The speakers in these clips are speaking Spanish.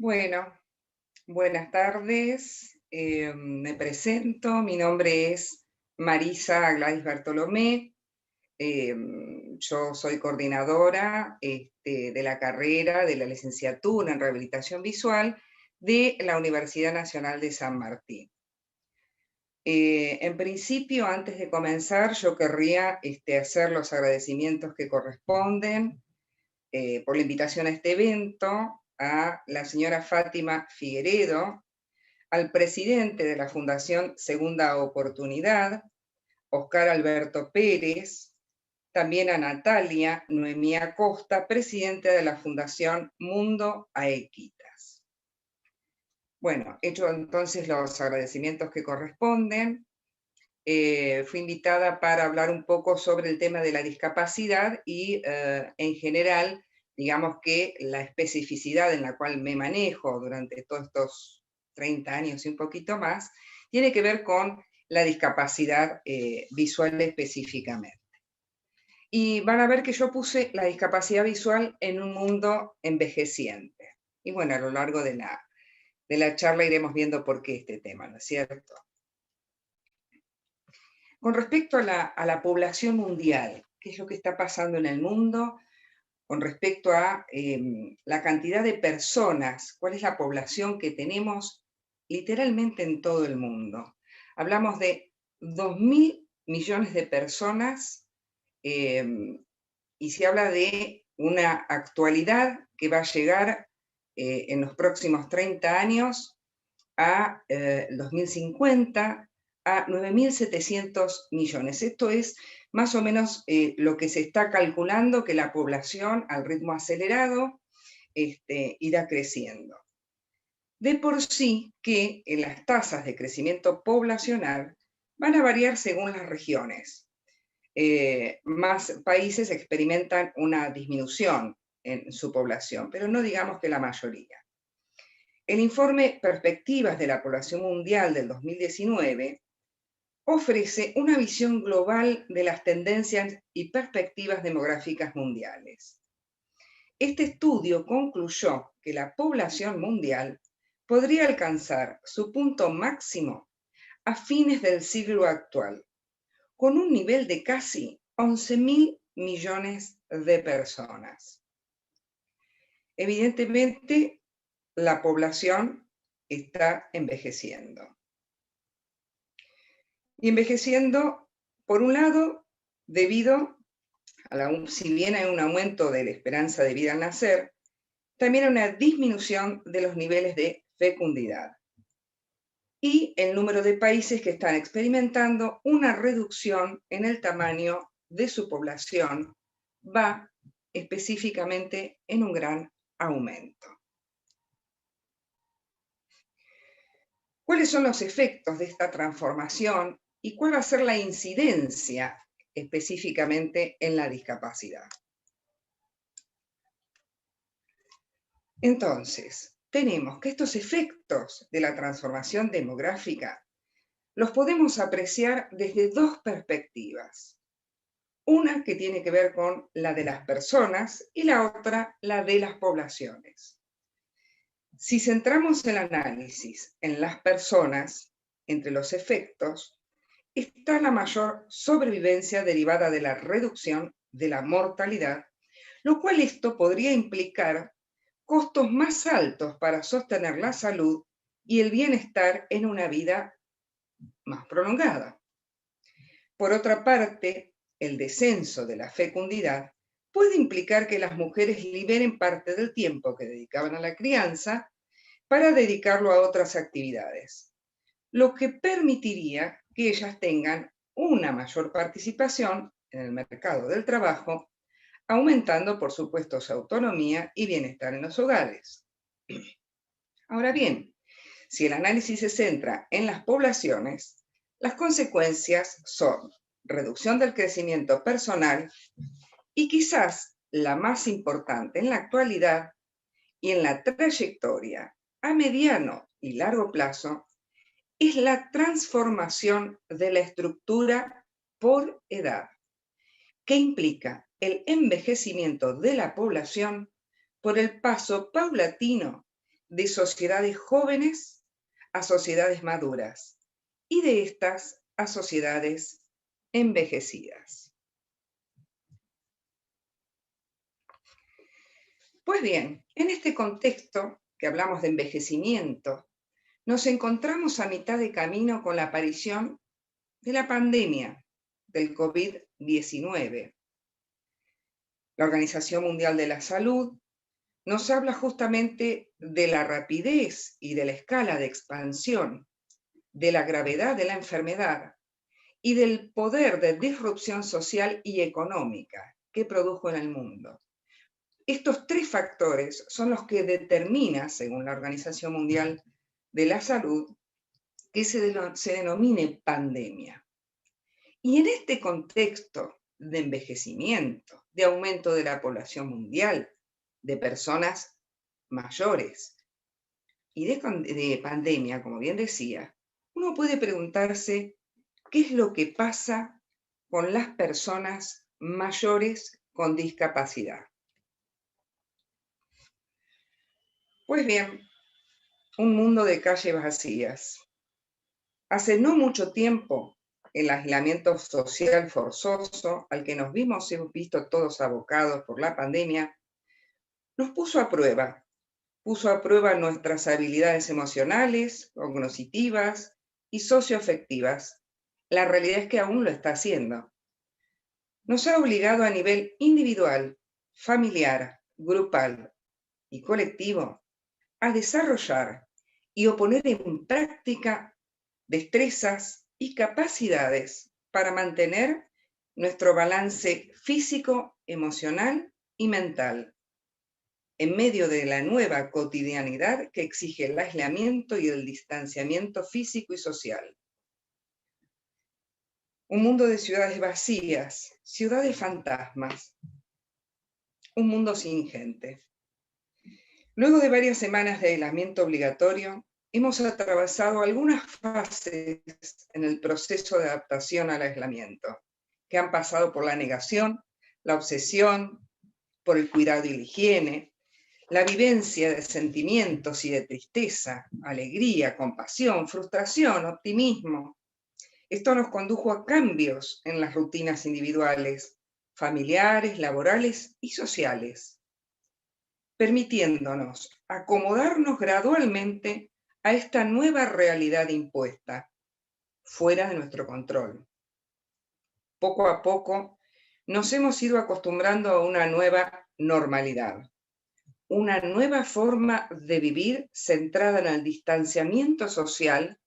Bueno, buenas tardes. Me presento, mi nombre es Marisa Gladys Bartolomé. Yo soy coordinadora de la carrera de la licenciatura en Rehabilitación Visual de la Universidad Nacional de San Martín. En principio, antes de comenzar, yo querría hacer los agradecimientos que corresponden por la invitación a este evento a la señora Fátima Figueredo, al presidente de la Fundación Segunda Oportunidad, Oscar Alberto Pérez, también a Natalia Noemí Acosta, presidente de la Fundación Mundo Aequitas. Bueno, hecho entonces los agradecimientos que corresponden, fui invitada para hablar un poco sobre el tema de la discapacidad y en general, digamos que la especificidad en la cual me manejo durante todos estos 30 años y un poquito más, tiene que ver con la discapacidad visual específicamente. Y van a ver que yo puse la discapacidad visual en un mundo envejeciente. Y bueno, a lo largo de la charla iremos viendo por qué este tema, ¿no es cierto? Con respecto a la población mundial, qué es lo que está pasando en el mundo, con respecto a la cantidad de personas, cuál es la población que tenemos literalmente en todo el mundo. Hablamos de 2.000 millones de personas y se habla de una actualidad que va a llegar en los próximos 30 años a 2050 a 9.700 millones. Esto es más o menos lo que se está calculando que la población al ritmo acelerado irá creciendo. De por sí que en las tasas de crecimiento poblacional van a variar según las regiones. Más países experimentan una disminución en su población, pero no digamos que la mayoría. El informe Perspectivas de la Población Mundial del 2019 ofrece una visión global de las tendencias y perspectivas demográficas mundiales. Este estudio concluyó que la población mundial podría alcanzar su punto máximo a fines del siglo actual, con un nivel de casi 11.000 millones de personas. Evidentemente, la población está envejeciendo. Y envejeciendo, por un lado, debido si bien hay un aumento de la esperanza de vida al nacer, también hay una disminución de los niveles de fecundidad. Y el número de países que están experimentando una reducción en el tamaño de su población va específicamente en un gran aumento. ¿Cuáles son los efectos de esta transformación y cuál va a ser la incidencia específicamente en la discapacidad? Entonces, tenemos que estos efectos de la transformación demográfica los podemos apreciar desde dos perspectivas. Una que tiene que ver con la de las personas y la otra la de las poblaciones. Si centramos el análisis en las personas, entre los efectos, está la mayor sobrevivencia derivada de la reducción de la mortalidad, lo cual esto podría implicar costos más altos para sostener la salud y el bienestar en una vida más prolongada. Por otra parte, el descenso de la fecundidad puede implicar que las mujeres liberen parte del tiempo que dedicaban a la crianza para dedicarlo a otras actividades, lo que permitiría que ellas tengan una mayor participación en el mercado del trabajo, aumentando, por supuesto, su autonomía y bienestar en los hogares. Ahora bien, si el análisis se centra en las poblaciones, las consecuencias son reducción del crecimiento personal y quizás la más importante en la actualidad y en la trayectoria a mediano y largo plazo es la transformación de la estructura por edad, que implica el envejecimiento de la población por el paso paulatino de sociedades jóvenes a sociedades maduras y de estas a sociedades envejecidas. Pues bien, en este contexto que hablamos de envejecimiento, nos encontramos a mitad de camino con la aparición de la pandemia del COVID-19. La Organización Mundial de la Salud nos habla justamente de la rapidez y de la escala de expansión, de la gravedad de la enfermedad y del poder de disrupción social y económica que produjo en el mundo. Estos tres factores son los que determinan, según la Organización Mundial de la Salud, que se denomine pandemia. Y en este contexto de envejecimiento, de aumento de la población mundial, de personas mayores y de pandemia, como bien decía, uno puede preguntarse qué es lo que pasa con las personas mayores con discapacidad. Pues bien, un mundo de calles vacías. Hace no mucho tiempo, el aislamiento social forzoso al que nos hemos visto todos abocados por la pandemia, nos puso a prueba nuestras habilidades emocionales, cognitivas y socioafectivas. La realidad es que aún lo está haciendo. Nos ha obligado a nivel individual, familiar, grupal y colectivo a desarrollar y a poner en práctica destrezas y capacidades para mantener nuestro balance físico, emocional y mental, en medio de la nueva cotidianidad que exige el aislamiento y el distanciamiento físico y social. Un mundo de ciudades vacías, ciudades fantasmas, un mundo sin gente. Luego de varias semanas de aislamiento obligatorio, hemos atravesado algunas fases en el proceso de adaptación al aislamiento, que han pasado por la negación, la obsesión, por el cuidado y la higiene, la vivencia de sentimientos y de tristeza, alegría, compasión, frustración, optimismo. Esto nos condujo a cambios en las rutinas individuales, familiares, laborales y sociales, permitiéndonos acomodarnos gradualmente a esta nueva realidad impuesta, fuera de nuestro control. Poco a poco nos hemos ido acostumbrando a una nueva normalidad, una nueva forma de vivir centrada en el distanciamiento social,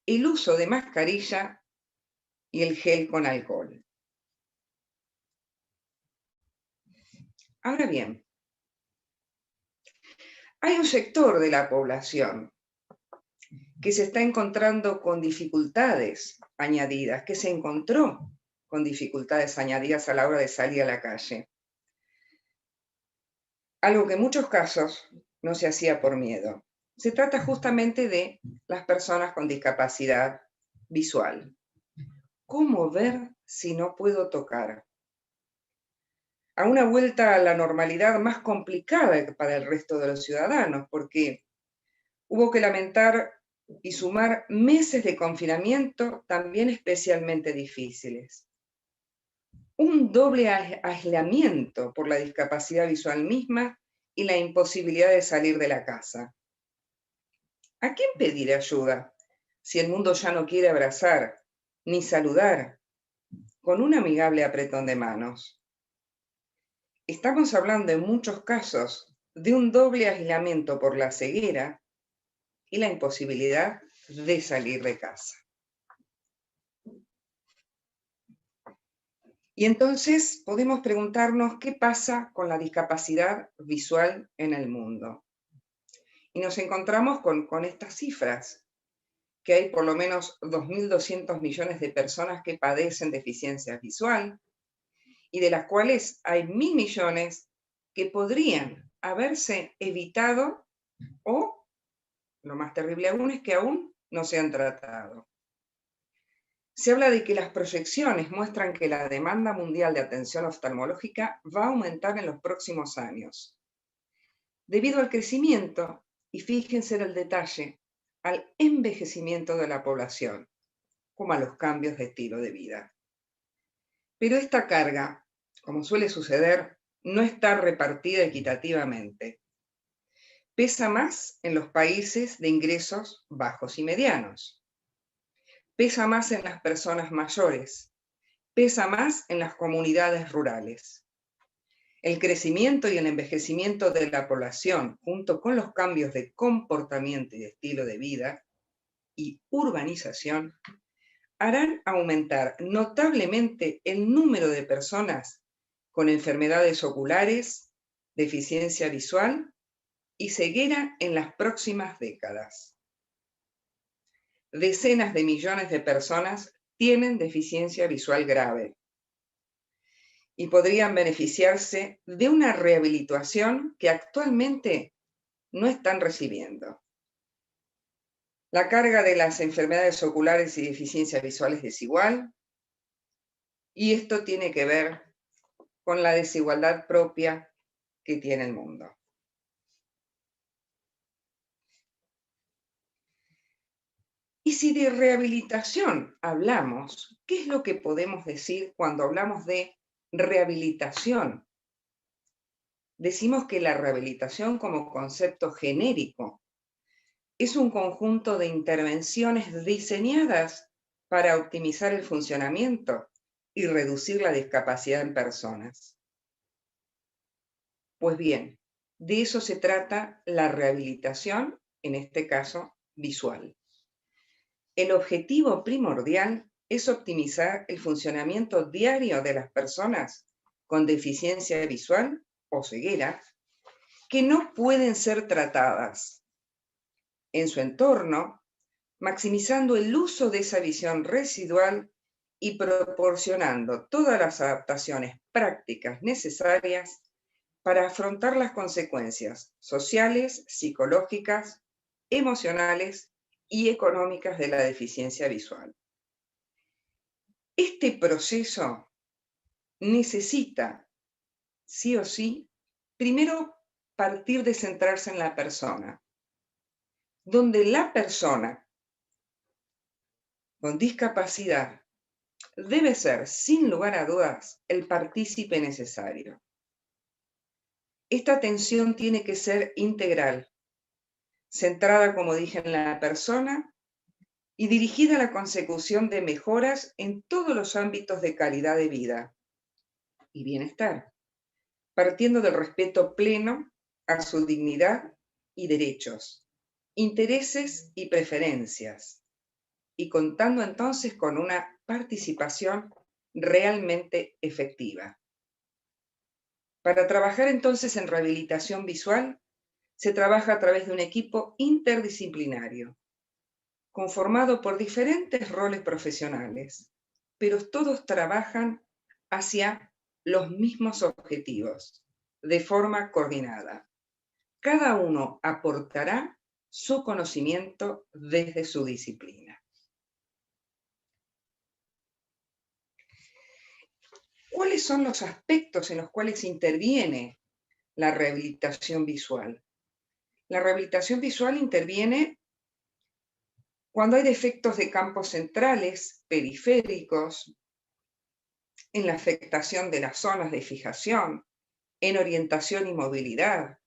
el uso de mascarilla y el gel con alcohol. Ahora bien, hay un sector de la población que se está encontrando con dificultades añadidas, que se encontró con dificultades añadidas a la hora de salir a la calle. Algo que en muchos casos no se hacía por miedo. Se trata justamente de las personas con discapacidad visual. ¿Cómo ver si no puedo tocar? A una vuelta a la normalidad más complicada para el resto de los ciudadanos, porque hubo que lamentar y sumar meses de confinamiento también especialmente difíciles. Un doble aislamiento por la discapacidad visual misma y la imposibilidad de salir de la casa. ¿A quién pedir ayuda si el mundo ya no quiere abrazar ni saludar con un amigable apretón de manos? Estamos hablando en muchos casos de un doble aislamiento por la ceguera y la imposibilidad de salir de casa. Y entonces podemos preguntarnos qué pasa con la discapacidad visual en el mundo. Y nos encontramos con estas cifras, que hay por lo menos 2.200 millones de personas que padecen deficiencia visual, y de las cuales hay 1.000 millones que podrían haberse evitado, o, lo más terrible aún, es que aún no se han tratado. Se habla de que las proyecciones muestran que la demanda mundial de atención oftalmológica va a aumentar en los próximos años, debido al crecimiento y fíjense en el detalle, al envejecimiento de la población, como a los cambios de estilo de vida. Pero esta carga, como suele suceder, no está repartida equitativamente. Pesa más en los países de ingresos bajos y medianos. Pesa más en las personas mayores. Pesa más en las comunidades rurales. El crecimiento y el envejecimiento de la población, junto con los cambios de comportamiento y de estilo de vida y urbanización, harán aumentar notablemente el número de personas con enfermedades oculares, deficiencia visual y ceguera en las próximas décadas. Decenas de millones de personas tienen deficiencia visual grave y podrían beneficiarse de una rehabilitación que actualmente no están recibiendo. La carga de las enfermedades oculares y deficiencia visual es desigual, y esto tiene que ver con la desigualdad propia que tiene el mundo. Y si de rehabilitación hablamos, ¿qué es lo que podemos decir cuando hablamos de rehabilitación? Decimos que la rehabilitación como concepto genérico es un conjunto de intervenciones diseñadas para optimizar el funcionamiento y reducir la discapacidad en personas. Pues bien, de eso se trata la rehabilitación, en este caso visual. El objetivo primordial es optimizar el funcionamiento diario de las personas con deficiencia visual o ceguera que no pueden ser tratadas en su entorno, maximizando el uso de esa visión residual y proporcionando todas las adaptaciones prácticas necesarias para afrontar las consecuencias sociales, psicológicas, emocionales y económicas de la deficiencia visual. Este proceso necesita, sí o sí, primero partir de centrarse en la persona, donde la persona con discapacidad debe ser, sin lugar a dudas, el partícipe necesario. Esta atención tiene que ser integral, centrada, como dije, en la persona y dirigida a la consecución de mejoras en todos los ámbitos de calidad de vida y bienestar, partiendo del respeto pleno a su dignidad y derechos, intereses y preferencias, y contando entonces con una participación realmente efectiva. Para trabajar entonces en rehabilitación visual, se trabaja a través de un equipo interdisciplinario, conformado por diferentes roles profesionales, pero todos trabajan hacia los mismos objetivos, de forma coordinada. Cada uno aportará su conocimiento desde su disciplina. ¿Cuáles son los aspectos en los cuales interviene la rehabilitación visual? La rehabilitación visual interviene cuando hay defectos de campos centrales, periféricos, en la afectación de las zonas de fijación, en orientación y movilidad,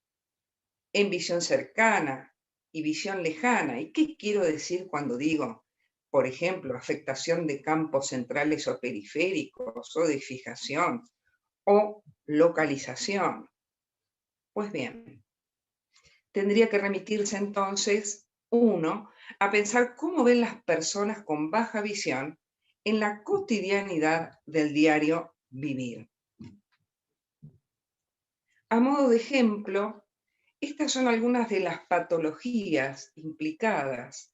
en visión cercana y visión lejana. ¿Y qué quiero decir cuando digo, por ejemplo, afectación de campos centrales o periféricos, o de fijación, o localización? Pues bien, tendría que remitirse entonces uno a pensar cómo ven las personas con baja visión en la cotidianidad del diario vivir. A modo de ejemplo, estas son algunas de las patologías implicadas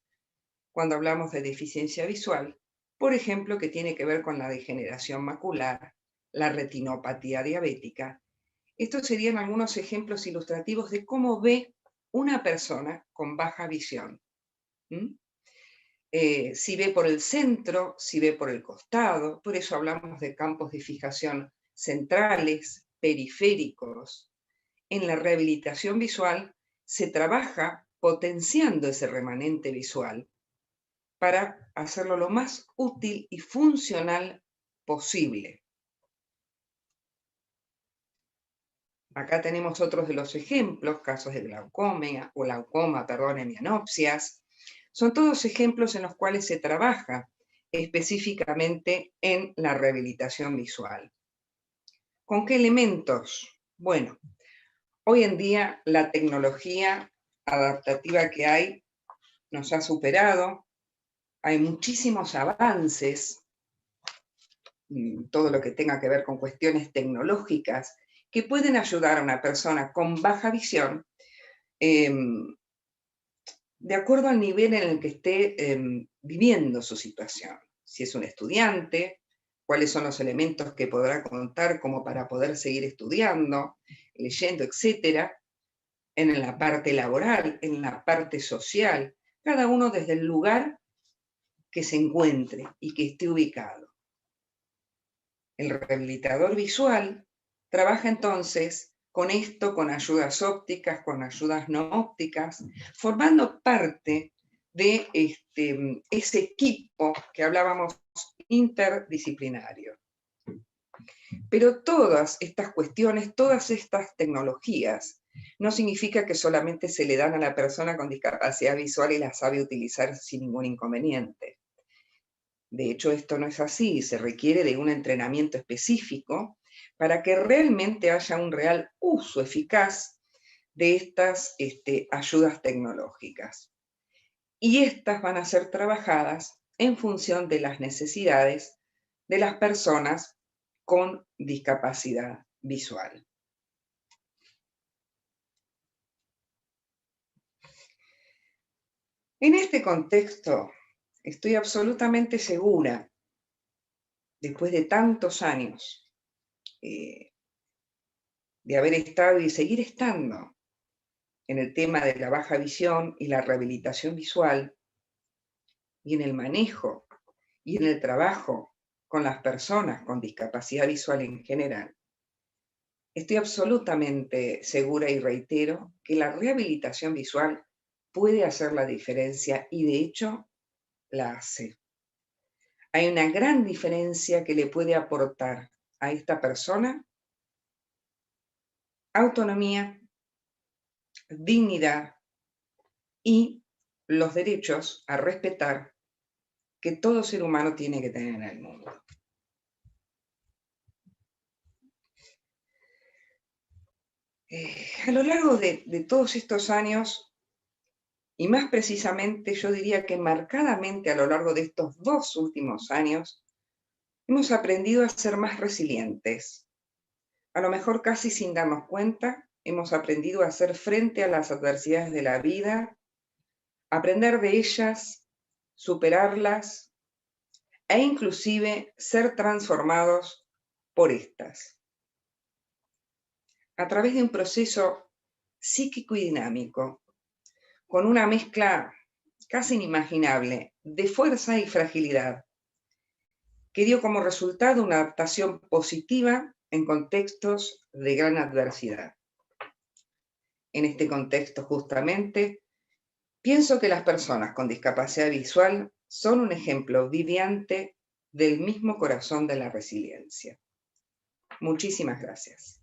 cuando hablamos de deficiencia visual, por ejemplo, que tiene que ver con la degeneración macular, la retinopatía diabética. Estos serían algunos ejemplos ilustrativos de cómo ve una persona con baja visión. Si ve por el centro, si ve por el costado, por eso hablamos de campos de fijación centrales, periféricos. En la rehabilitación visual se trabaja potenciando ese remanente visual para hacerlo lo más útil y funcional posible. Acá tenemos otros de los ejemplos, casos de glaucoma, hemianopsias. Son todos ejemplos en los cuales se trabaja específicamente en la rehabilitación visual. ¿Con qué elementos? Bueno, hoy en día la tecnología adaptativa que hay nos ha superado, hay muchísimos avances, todo lo que tenga que ver con cuestiones tecnológicas, que pueden ayudar a una persona con baja visión de acuerdo al nivel en el que esté viviendo su situación. Si es un estudiante, cuáles son los elementos que podrá contar como para poder seguir estudiando, leyendo, etcétera, en la parte laboral, en la parte social, cada uno desde el lugar que se encuentre y que esté ubicado. El rehabilitador visual trabaja entonces con esto, con ayudas ópticas, con ayudas no ópticas, formando parte de ese equipo que hablábamos interdisciplinario. Pero todas estas cuestiones, todas estas tecnologías, no significa que solamente se le dan a la persona con discapacidad visual y la sabe utilizar sin ningún inconveniente. De hecho, esto no es así, se requiere de un entrenamiento específico para que realmente haya un real uso eficaz de estas ayudas tecnológicas. Y estas van a ser trabajadas en función de las necesidades de las personas con discapacidad visual. En este contexto, estoy absolutamente segura, después de tantos años de haber estado y seguir estando en el tema de la baja visión y la rehabilitación visual, y en el manejo y en el trabajo con las personas con discapacidad visual en general, estoy absolutamente segura y reitero que la rehabilitación visual puede hacer la diferencia y de hecho la hace. Hay una gran diferencia que le puede aportar a esta persona autonomía, dignidad y los derechos a respetar que todo ser humano tiene que tener en el mundo. A lo largo de todos estos años, y más precisamente yo diría que marcadamente a lo largo de estos 2 últimos años, hemos aprendido a ser más resilientes. A lo mejor casi sin darnos cuenta, hemos aprendido a hacer frente a las adversidades de la vida, aprender de ellas, superarlas e inclusive ser transformados por estas. A través de un proceso psíquico y dinámico, con una mezcla casi inimaginable de fuerza y fragilidad, que dio como resultado una adaptación positiva en contextos de gran adversidad. En este contexto, justamente, pienso que las personas con discapacidad visual son un ejemplo viviente del mismo corazón de la resiliencia. Muchísimas gracias.